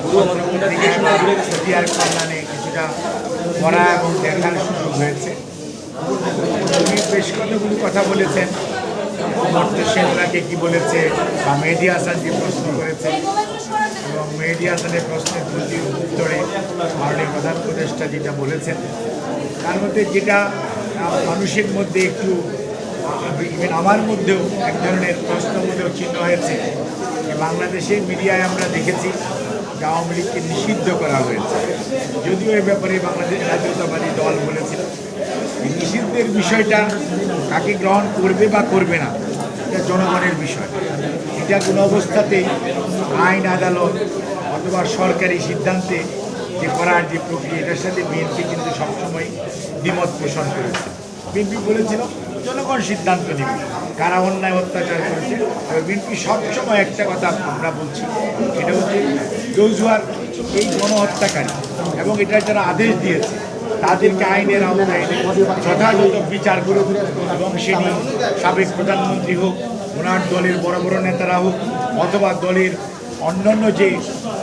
পত্রিকার কল্যাণে কিছুটা পড়া এবং দেখার সুযোগ হয়েছে। উনি বেশ কতগুলো কথা বলেছেন, সেনরাকে কি বলেছে বা মেহেদী হাসান যে প্রশ্ন করেছে এবং মেহেদী হাসানের প্রশ্নের উত্তরে মাননীয় প্রধান উপদেষ্টা যেটা বলেছেন তার মধ্যে যেটা মানুষের মধ্যে একটু ইভেন আমার মধ্যেও এক ধরনের প্রশ্নবোধক চিহ্ন হয়েছে যে বাংলাদেশের মিডিয়ায় আমরা দেখেছি যে আওয়ামী লীগকে নিষিদ্ধ করা হয়েছে, যদিও এ ব্যাপারে বাংলাদেশ জাতীয়তাবাদী দল বলেছিল এই নিষিদ্ধের বিষয়টা কাকে গ্রহণ করবে বা করবে না এটা জনগণের বিষয়। এটা কোনো অবস্থাতেই আইন আদালত অথবা সরকারি সিদ্ধান্তে যে করার যে প্রক্রিয়া এটার সাথে বিএনপি কিন্তু সবসময় দ্বিমত পোষণ করেছে। বিএনপি বলেছিল জনগণ সিদ্ধান্ত নেবে কারা অন্যায় অত্যাচার করেছে। বিএনপি সবসময় একটা কথা আমরা বলছি, এটা হচ্ছে দোজুয়ার এই গণহত্যাকারী এবং এটা যারা আদেশ দিয়েছে তাদেরকে আইনের আওতায় যথাযথ বিচার করুক এবং সেটি সাবেক প্রধানমন্ত্রী হোক, ওনার দলের বড় বড় নেতারা হোক অথবা দলের অন্যান্য যে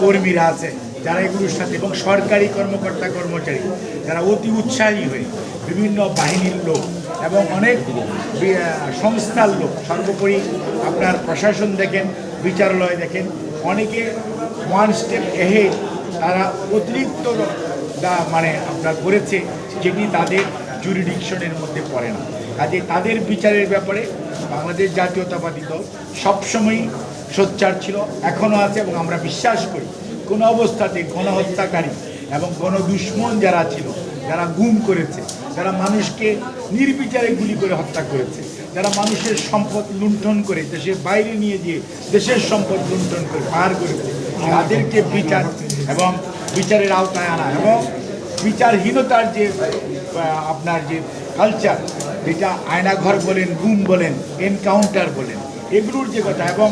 কর্মীরা আছে যারা এগুলোর সাথে এবং সরকারি কর্মকর্তা কর্মচারী যারা অতি উৎসাহী হয়ে বিভিন্ন বাহিনীর লোক এবং অনেক সংস্থার লোক, সর্বোপরি আপনার প্রশাসন দেখেন, বিচারালয় দেখেন, অনেকে ওয়ান স্টেপ এহেড তারা অতিরিক্ত মানে আপনার করেছে যেটি তাদের জুরিডিকশনের মধ্যে পড়ে না। কাজে তাদের বিচারের ব্যাপারে বাংলাদেশ জাতীয়তাবাদী দল সবসময়ই সোচ্চার ছিল, এখনও আছে এবং আমরা বিশ্বাস করি কোনো অবস্থাতে গণহত্যাকারী এবং গণদুশ্মন যারা ছিল, যারা গুম করেছে, যারা মানুষকে নির্বিচারে গুলি করে হত্যা করেছে, যারা মানুষের সম্পদ লুণ্ঠন করে দেশের বাইরে নিয়ে গিয়ে দেশের সম্পদ লুণ্ঠন করে পার করেছে, তাদেরকে বিচার এবং বিচারের আওতায় আনা এবং বিচারহীনতার যে আপনার যে কালচার, যেটা আয়নাঘর বলেন, গুম বলেন, এনকাউন্টার বলেন, এগুলোর যে কথা এবং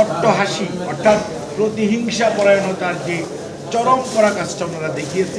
অট্টহাসি অর্থাৎ প্রতিহিংসা পরায়ণতার যে চরম পরাকাষ্ঠা আপনারা দেখিয়েছে।